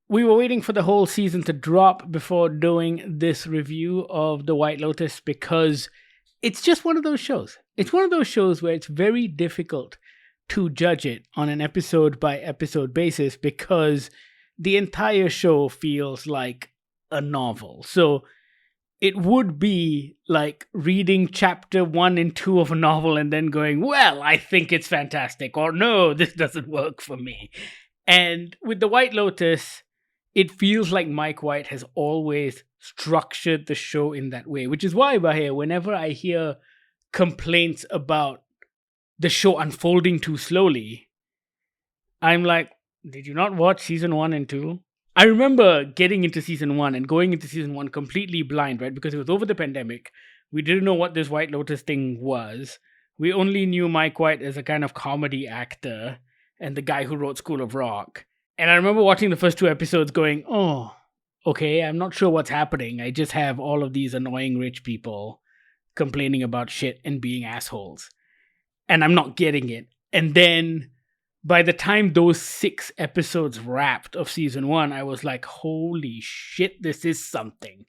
we were waiting for the whole season to drop before doing this review of The White Lotus because it's just one of those shows. It's one of those shows where it's very difficult to judge it on an episode by episode basis because the entire show feels like a novel. So it would be like reading chapter 1 and 2 of a novel and then going, well, I think it's fantastic, or no, this doesn't work for me. And with The White Lotus, it feels like Mike White has always structured the show in that way, which is why, Bahir, whenever I hear complaints about the show unfolding too slowly, I'm like, did you not watch season 1 and 2? I remember getting into season 1 and going into season 1 completely blind, right? Because it was over the pandemic. We didn't know what this White Lotus thing was. We only knew Mike White as a kind of comedy actor and the guy who wrote School of Rock. And I remember watching the first 2 episodes going, oh, okay, I'm not sure what's happening. I just have all of these annoying rich people complaining about shit and being assholes. And I'm not getting it. And then by the time those 6 episodes wrapped of season 1, I was like, holy shit, this is something.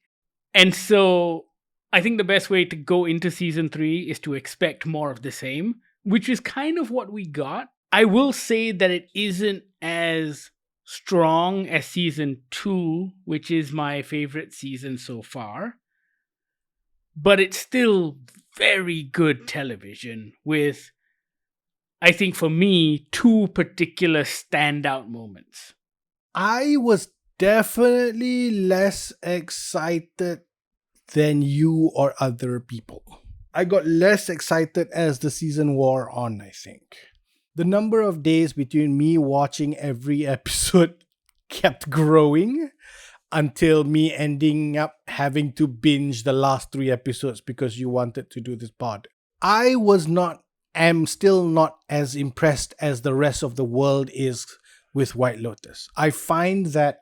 And so I think the best way to go into season 3 is to expect more of the same, which is kind of what we got. I will say that it isn't as strong as season 2, which is my favorite season so far. But it's still very good television with, I think for me, 2 particular standout moments. I was definitely less excited than you or other people. I got less excited as the season wore on, I think. The number of days between me watching every episode kept growing until me ending up having to binge the last 3 episodes because you wanted to do this pod. I am still not as impressed as the rest of the world is with White Lotus. I find that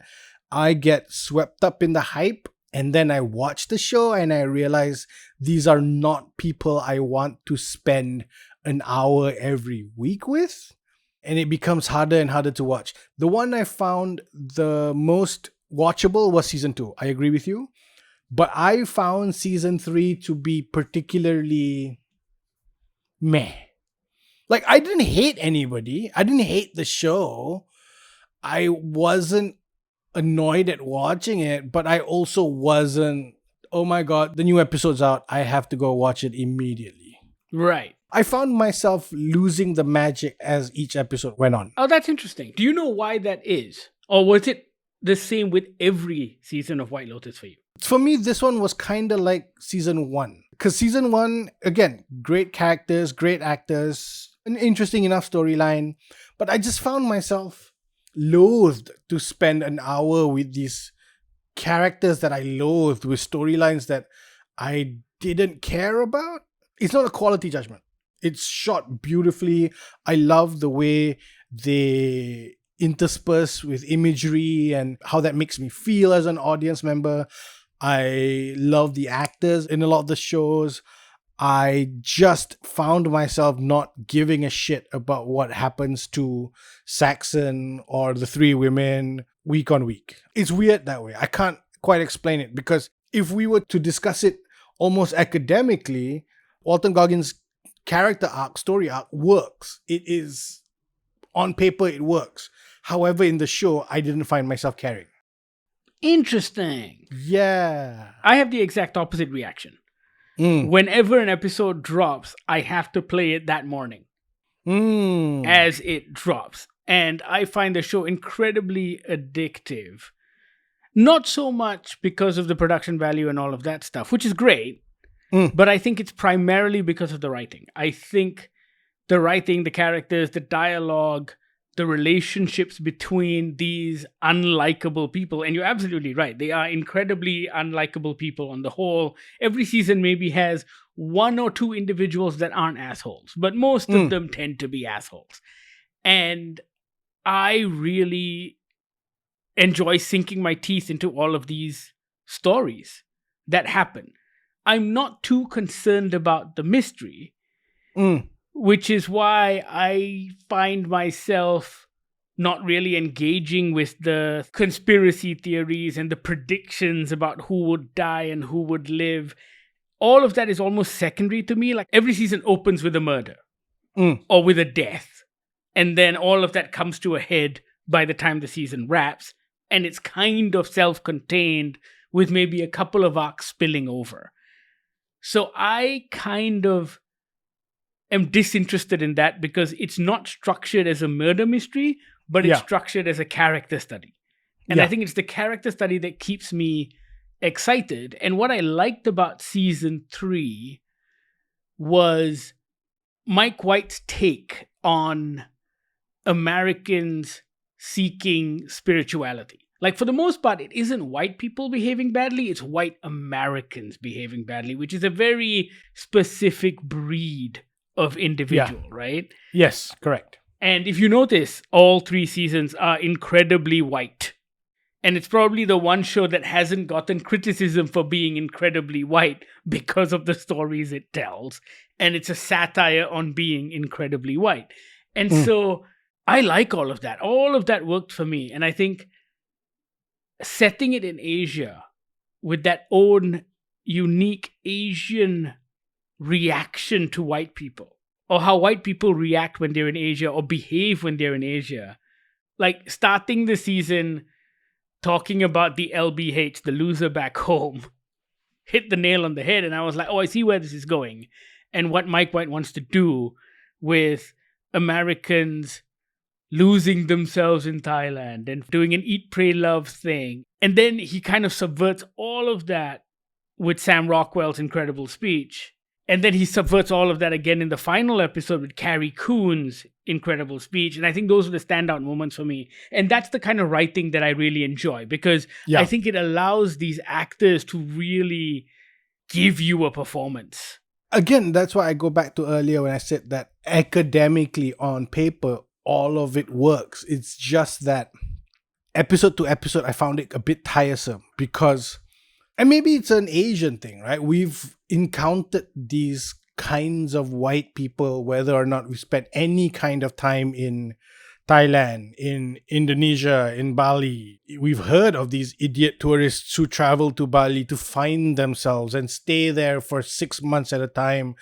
I get swept up in the hype and then I watch the show and I realize these are not people I want to spend an hour every week with, and it becomes harder and harder to watch. The one I found the most watchable was season 2. I agree with you. But I found season 3 to be particularly meh. Like, I didn't hate anybody. I didn't hate the show. I wasn't annoyed at watching it, but I also wasn't, oh my God, the new episode's out. I have to go watch it immediately. Right. I found myself losing the magic as each episode went on. Oh, that's interesting. Do you know why that is? Or was it the same with every season of White Lotus for you? For me, this one was kind of like season 1. Because season 1, again, great characters, great actors, an interesting enough storyline. But I just found myself loathed to spend an hour with these characters that I loathed, with storylines that I didn't care about. It's not a quality judgment. It's shot beautifully. I love the way they intersperse with imagery and how that makes me feel as an audience member. I love the actors in a lot of the shows. I just found myself not giving a shit about what happens to Saxon or the 3 women week on week. It's weird that way. I can't quite explain it, because if we were to discuss it almost academically, Walton Goggins' character arc, story arc works. It is, on paper, it works. However, in the show, I didn't find myself caring. Interesting. Yeah. I have the exact opposite reaction. Whenever an episode drops, I have to play it that morning as it drops. And I find the show incredibly addictive. Not so much because of the production value and all of that stuff, which is great. But I think it's primarily because of the writing. I think the writing, the characters, the dialogue, the relationships between these unlikable people, and you're absolutely right, they are incredibly unlikable people on the whole. Every season maybe has 1 or 2 individuals that aren't assholes, but most of them tend to be assholes. And I really enjoy sinking my teeth into all of these stories that happen. I'm not too concerned about the mystery, which is why I find myself not really engaging with the conspiracy theories and the predictions about who would die and who would live. All of that is almost secondary to me. Like every season opens with a murder or with a death. And then all of that comes to a head by the time the season wraps. And it's kind of self-contained with maybe a couple of arcs spilling over. So I kind of am disinterested in that because it's not structured as a murder mystery, but it's structured as a character study. And I think it's the character study that keeps me excited. And what I liked about season 3 was Mike White's take on Americans seeking spirituality. Like, for the most part, it isn't white people behaving badly, it's white Americans behaving badly, which is a very specific breed of individual, right? Yes, correct. And if you notice, all 3 seasons are incredibly white. And it's probably the one show that hasn't gotten criticism for being incredibly white because of the stories it tells. And it's a satire on being incredibly white. And so I like all of that. All of that worked for me. And I think setting it in Asia with that own unique Asian reaction to white people, or how white people react when they're in Asia or behave when they're in Asia. Like starting the season talking about the LBH, the loser back home, hit the nail on the head. And I was like, oh, I see where this is going. And what Mike White wants to do with Americans losing themselves in Thailand and doing an eat, pray, love thing. And then he kind of subverts all of that with Sam Rockwell's incredible speech. And then he subverts all of that again in the final episode with Carrie Coon's incredible speech. And I think those are the standout moments for me. And that's the kind of writing that I really enjoy, because I think it allows these actors to really give you a performance. Again, that's why I go back to earlier when I said that academically on paper, all of it works. It's just that episode to episode, I found it a bit tiresome because, and maybe it's an Asian thing, right? We've encountered these kinds of white people, whether or not we spent any kind of time in Thailand, in Indonesia, in Bali. We've heard of these idiot tourists who travel to Bali to find themselves and stay there for 6 months at a time,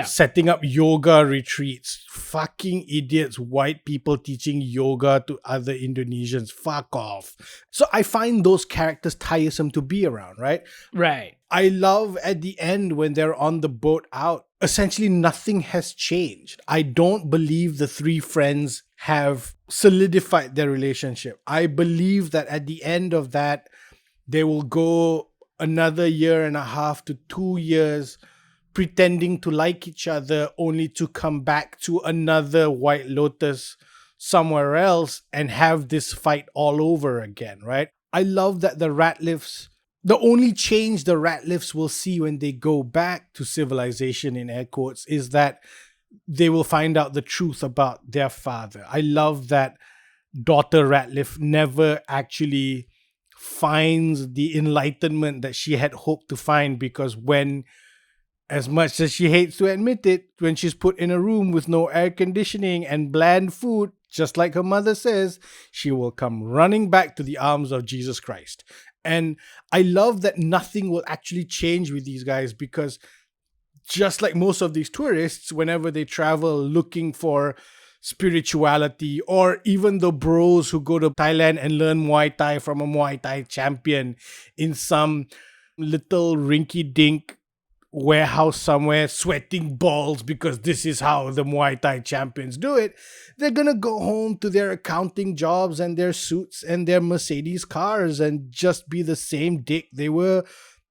setting up yoga retreats. Fucking idiots, white people teaching yoga to other Indonesians. Fuck off. So I find those characters tiresome to be around, right? Right. I love at the end when they're on the boat out, essentially nothing has changed. I don't believe the 3 friends have solidified their relationship. I believe that at the end of that, they will go another 1.5 to 2 years pretending to like each other, only to come back to another White Lotus somewhere else and have this fight all over again, right? I love that the only change the Ratliffs will see when they go back to civilization, in air quotes, is that they will find out the truth about their father. I love that daughter Ratliff never actually finds the enlightenment that she had hoped to find, because when, as much as she hates to admit it, when she's put in a room with no air conditioning and bland food, just like her mother says, she will come running back to the arms of Jesus Christ. And I love that nothing will actually change with these guys, because just like most of these tourists, whenever they travel looking for spirituality, or even the bros who go to Thailand and learn Muay Thai from a Muay Thai champion in some little rinky-dink warehouse somewhere, sweating balls because this is how the Muay Thai champions do it, they're gonna go home to their accounting jobs and their suits and their Mercedes cars and just be the same dick they were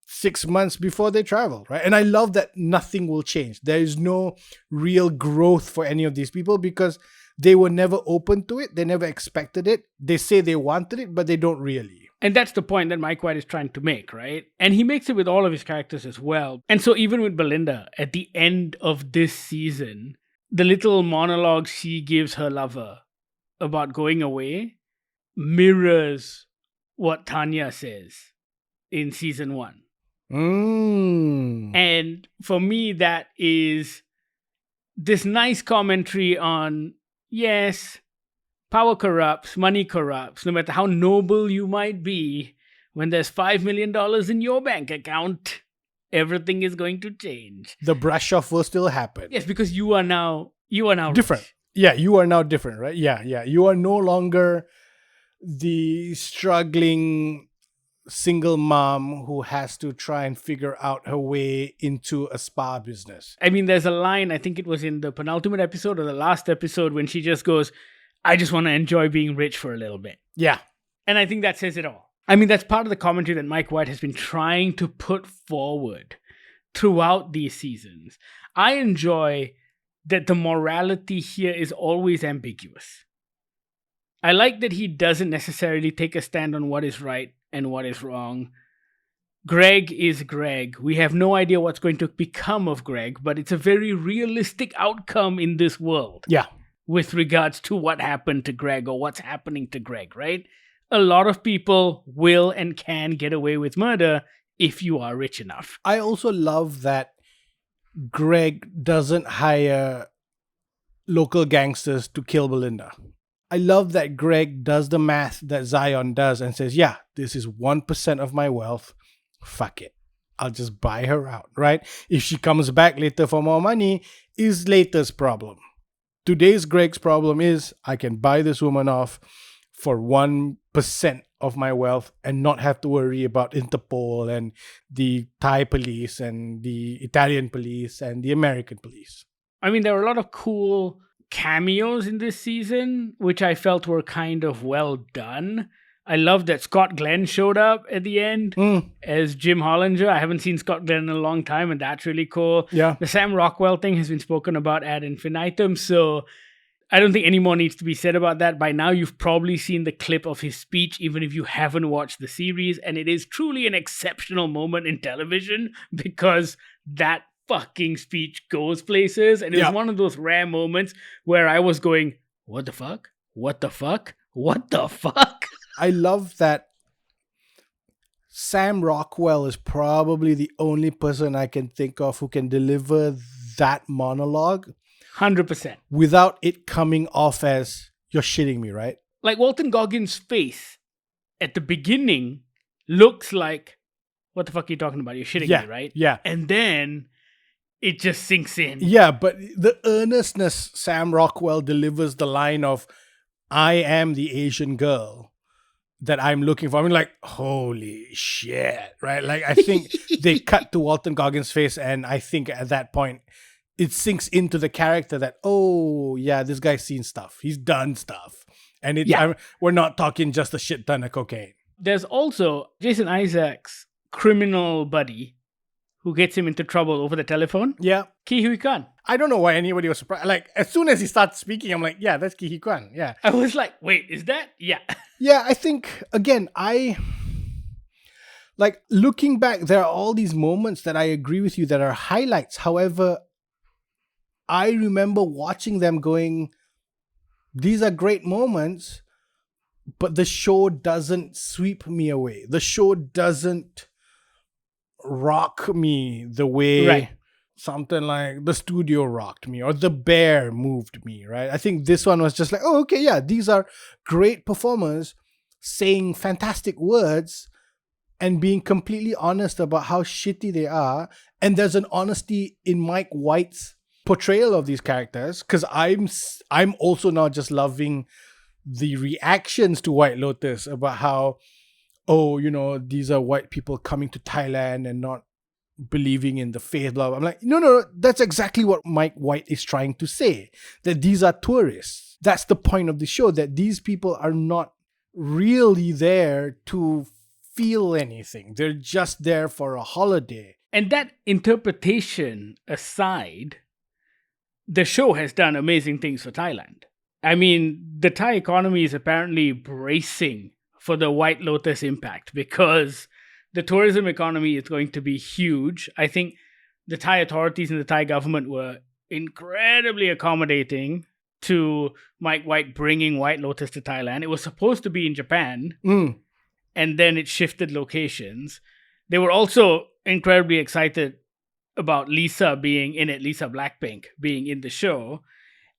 6 months before they traveled, right? And I love that nothing will change. There is no real growth for any of these people because they were never open to it. They never expected it. They say they wanted it, but they don't really. And that's the point that Mike White is trying to make, right? And he makes it with all of his characters as well. And so even with Belinda, at the end of this season, the little monologue she gives her lover about going away mirrors what Tanya says in season 1. And for me, that is this nice commentary on, yes, power corrupts, money corrupts. No matter how noble you might be, when there's $5 million in your bank account, everything is going to change. The brush off will still happen. Yes, because you are now Different. rich. Yeah, you are now different, right? Yeah. You are no longer the struggling single mom who has to try and figure out her way into a spa business. I mean, there's a line, I think it was in the penultimate episode or the last episode, when she just goes, I just want to enjoy being rich for a little bit. Yeah. And I think that says it all. I mean, that's part of the commentary that Mike White has been trying to put forward throughout these seasons. I enjoy that the morality here is always ambiguous. I like that he doesn't necessarily take a stand on what is right and what is wrong. Greg is Greg. We have no idea what's going to become of Greg, but it's a very realistic outcome in this world. Yeah. With regards to what happened to Greg or what's happening to Greg, right? A lot of people will and can get away with murder if you are rich enough. I also love that Greg doesn't hire local gangsters to kill Belinda. I love that Greg does the math that Zion does and says, yeah, this is 1% of my wealth. Fuck it. I'll just buy her out, right? If she comes back later for more money, is later's problem. Today's Greg's problem is I can buy this woman off for 1% of my wealth and not have to worry about Interpol and the Thai police and the Italian police and the American police. I mean, there were a lot of cool cameos in this season, which I felt were kind of well done. I love that Scott Glenn showed up at the end as Jim Hollinger. I haven't seen Scott Glenn in a long time, and that's really cool. Yeah. The Sam Rockwell thing has been spoken about ad infinitum, so I don't think any more needs to be said about that. By now, you've probably seen the clip of his speech, even if you haven't watched the series, and it is truly an exceptional moment in television because that fucking speech goes places, and it was one of those rare moments where I was going, what the fuck? What the fuck? What the fuck? I love that Sam Rockwell is probably the only person I can think of who can deliver that monologue 100%. without it coming off as, you're shitting me, right? Like Walton Goggins' face at the beginning looks like, what the fuck are you talking about? You're shitting me, right? Yeah. And then it just sinks in. Yeah, but the earnestness Sam Rockwell delivers the line of, I am the Asian girl that I'm looking for. I mean, like, holy shit, right? Like, I think they cut to Walton Goggins' face, and I think at that point, it sinks into the character that, oh, yeah, this guy's seen stuff. He's done stuff. And we're not talking just a shit ton of cocaine. There's also Jason Isaacs' criminal buddy who gets him into trouble over the telephone. Yeah. Ki Hui Kwan. I don't know why anybody was surprised. Like, as soon as he starts speaking, I'm like, yeah, that's Ki Hui Kwan. Yeah. I was like, wait, is that? Yeah. Yeah, I think, again, like, looking back, there are all these moments that I agree with you that are highlights. However, I remember watching them going, these are great moments, but the show doesn't sweep me away. The show doesn't rock me the way something like The Studio rocked me or The Bear moved me, right? I think this one was just like, oh, okay, yeah, these are great performers saying fantastic words and being completely honest about how shitty they are. And there's an honesty in Mike White's portrayal of these characters, because I'm also now just loving the reactions to White Lotus about how, oh, you know, these are white people coming to Thailand and not believing in the faith, blah, blah. I'm like, no, that's exactly what Mike White is trying to say, that these are tourists. That's the point of the show, that these people are not really there to feel anything. They're just there for a holiday. And that interpretation aside, the show has done amazing things for Thailand. I mean, the Thai economy is apparently bracing for the White Lotus impact because the tourism economy is going to be huge. I think the Thai authorities and the Thai government were incredibly accommodating to Mike White bringing White Lotus to Thailand. It was supposed to be in Japan, and then it shifted locations. They were also incredibly excited about Lisa being in it, Lisa Blackpink being in the show.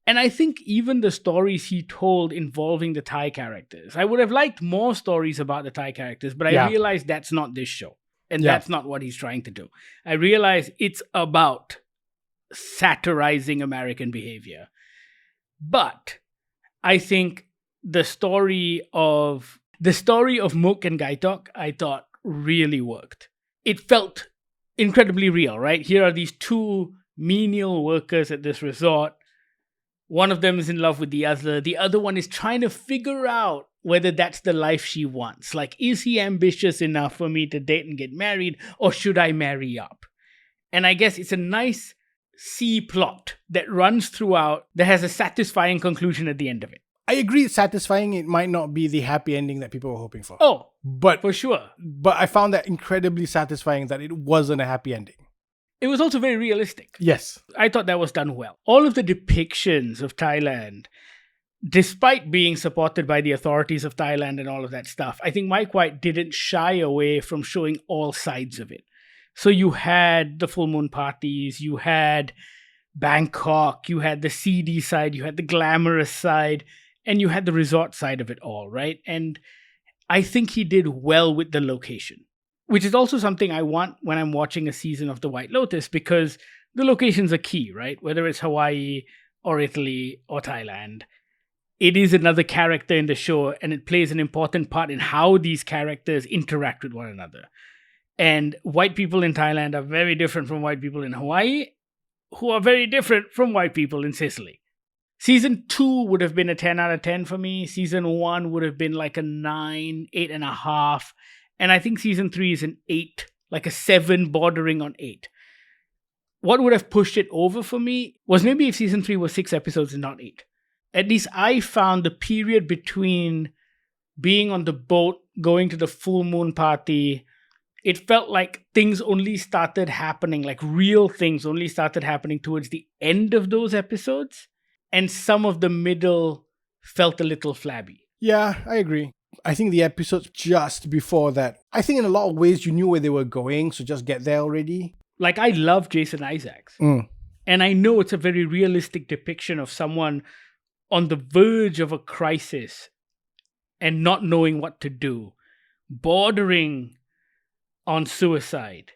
And I think even the stories he told involving the Thai characters, I would have liked more stories about the Thai characters, but I realized that's not this show. And that's not what he's trying to do. I realize it's about satirizing American behavior. But I think the story of Mook and Gaitok, I thought really worked. It felt incredibly real, right? Here are these two menial workers at this resort. One of them is in love with the other. The other one is trying to figure out whether that's the life she wants. Like, is he ambitious enough for me to date and get married, or should I marry up? And I guess it's a nice C plot that runs throughout, that has a satisfying conclusion at the end of it. I agree, it's satisfying. It might not be the happy ending that people were hoping for. Oh, but for sure. But I found that incredibly satisfying that it wasn't a happy ending. It was also very realistic. Yes. I thought that was done well. All of the depictions of Thailand, despite being supported by the authorities of Thailand and all of that stuff, I think Mike White didn't shy away from showing all sides of it. So you had the full moon parties, you had Bangkok, you had the seedy side, you had the glamorous side, and you had the resort side of it all, right? And I think he did well with the location, which is also something I want when I'm watching a season of The White Lotus, because the locations are key, right? Whether it's Hawaii or Italy or Thailand, it is another character in the show, and it plays an important part in how these characters interact with one another. And white people in Thailand are very different from white people in Hawaii, who are very different from white people in Sicily. Season 2 would have been a 10 out of 10 for me. Season 1 would have been like a 9, 8.5. And I think season 3 is an 8, like a 7 bordering on 8. What would have pushed it over for me was maybe if season 3 was 6 episodes and not 8. At least I found the period between being on the boat, going to the full moon party, it felt like things only started happening, like real things only started happening towards the end of those episodes. And some of the middle felt a little flabby. Yeah, I agree. I think the episodes just before that, I think in a lot of ways you knew where they were going, so just get there already. Like, I love Jason Isaacs. And I know it's a very realistic depiction of someone on the verge of a crisis and not knowing what to do, bordering on suicide.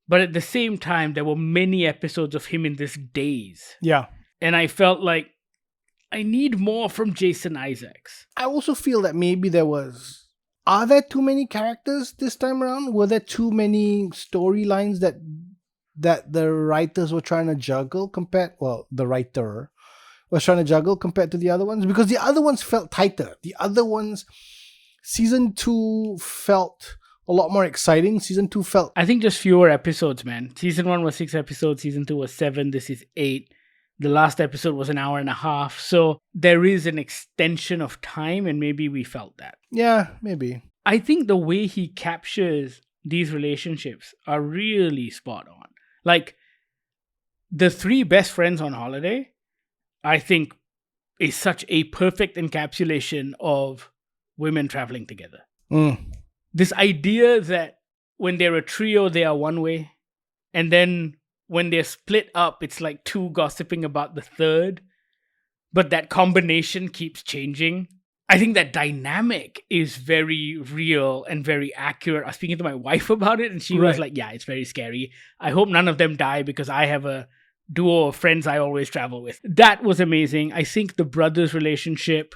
But at the same time, there were many episodes of him in this daze. Yeah. And I felt like I need more from Jason Isaacs. I also feel that maybe are there too many characters this time around? Were there too many storylines that the writers were trying to juggle the writer was trying to juggle compared to the other ones? Because the other ones felt tighter. The other ones, season 2 felt a lot more exciting. Season 2 felt... I think just fewer episodes, man. Season 1 was 6 episodes. Season 2 was 7. This is 8. The last episode was an hour and a half. So there is an extension of time, and maybe we felt that. Yeah, maybe. I think the way he captures these relationships are really spot on. Like, the 3 best friends on holiday, I think, is such a perfect encapsulation of women traveling together. This idea that when they're a trio, they are one way. And then when they're split up, it's like 2 gossiping about the third. But that combination keeps changing. I think that dynamic is very real and very accurate. I was speaking to my wife about it, and she was like, yeah, it's very scary. I hope none of them die because I have a duo of friends I always travel with. That was amazing. I think the brothers' relationship,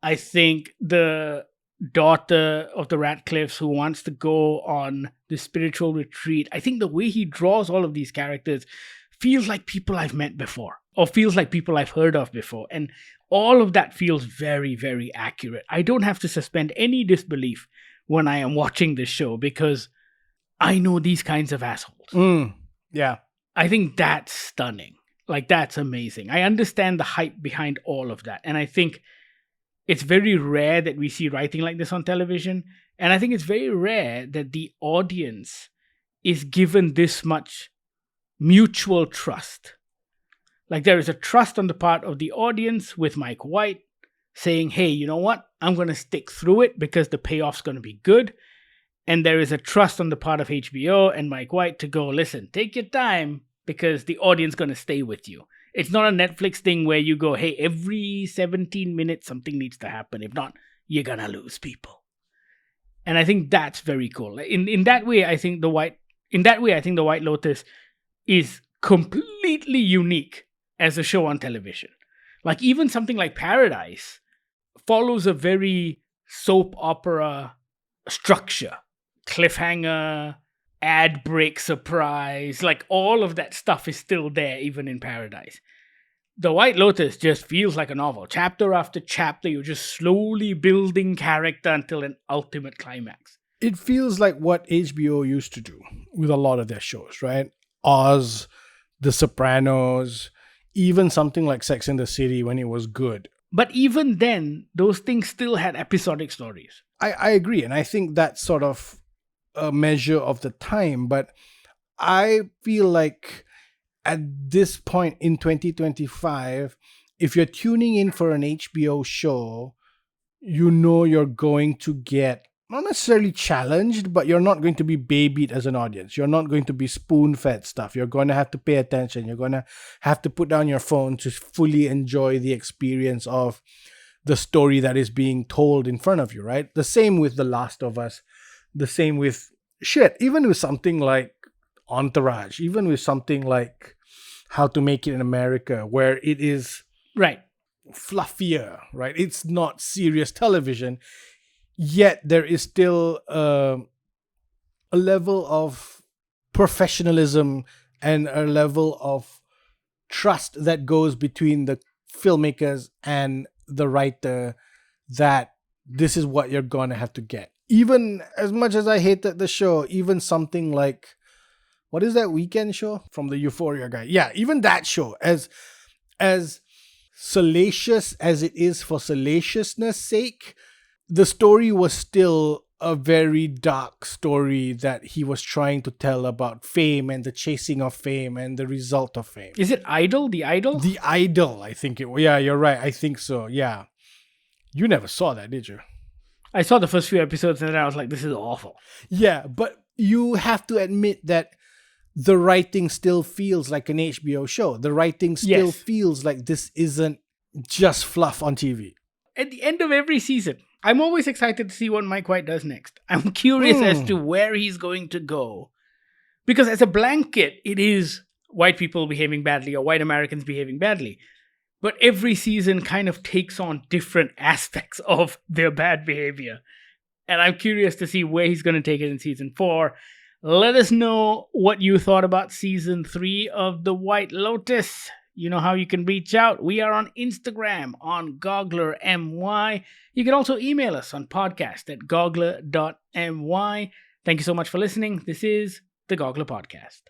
I think the daughter of the Radcliffes who wants to go on the spiritual retreat, I think the way he draws all of these characters feels like people I've met before, or feels like people I've heard of before. And all of that feels very, very accurate. I don't have to suspend any disbelief when I am watching this show because I know these kinds of assholes. Yeah. I think that's stunning. Like, that's amazing. I understand the hype behind all of that. And I think it's very rare that we see writing like this on television. And I think it's very rare that the audience is given this much mutual trust. Like, there is a trust on the part of the audience with Mike White saying, hey, you know what? I'm going to stick through it because the payoff's going to be good. And there is a trust on the part of HBO and Mike White to go, listen, take your time because the audience is going to stay with you. It's not a Netflix thing where you go, hey, every 17 minutes something needs to happen. If not, you're gonna lose people. And I think that's very cool. In that way, I think the White Lotus is completely unique as a show on television. Like even something like Paradise follows a very soap opera structure. Cliffhanger, ad break surprise, like all of that stuff is still there even in Paradise. The White Lotus just feels like a novel. Chapter after chapter, you're just slowly building character until an ultimate climax. It feels like what HBO used to do with a lot of their shows, right? Oz, The Sopranos, even something like Sex and the City when it was good. But even then, those things still had episodic stories. I agree. And I think that's sort of a measure of the time. But I feel like at this point in 2025, if you're tuning in for an HBO show, you know you're going to get not necessarily challenged, but you're not going to be babied as an audience. You're not going to be spoon-fed stuff. You're going to have to pay attention. You're going to have to put down your phone to fully enjoy the experience of the story that is being told in front of you, right? The same with The Last of Us. The same with even with something like Entourage, even with something like How to Make It in America, where it is right fluffier, right? It's not serious television, yet there is still a level of professionalism and a level of trust that goes between the filmmakers and the writer, that this is what you're going to have to get. Even as much as I hated the show, even something like, what is that weekend show from the Euphoria guy? Yeah, even that show, as salacious as it is for salaciousness' sake, the story was still a very dark story that he was trying to tell about fame and the chasing of fame and the result of fame. Is it Idol? The Idol? The Idol, I think it. Yeah, you're right. I think so. Yeah. You never saw that, did you? I saw the first few episodes and then I was like, this is awful. Yeah, but you have to admit that the writing still feels like an HBO show. The writing still feels like this isn't just fluff on TV. At the end of every season, I'm always excited to see what Mike White does next. I'm curious as to where he's going to go. Because as a blanket, it is white people behaving badly or white Americans behaving badly. But every season kind of takes on different aspects of their bad behavior. And I'm curious to see where he's going to take it in season 4. Let us know what you thought about season 3 of The White Lotus. You know how you can reach out. We are on Instagram on GogglerMY. You can also email us on podcast@goggler.my. Thank you so much for listening. This is the Goggler Podcast.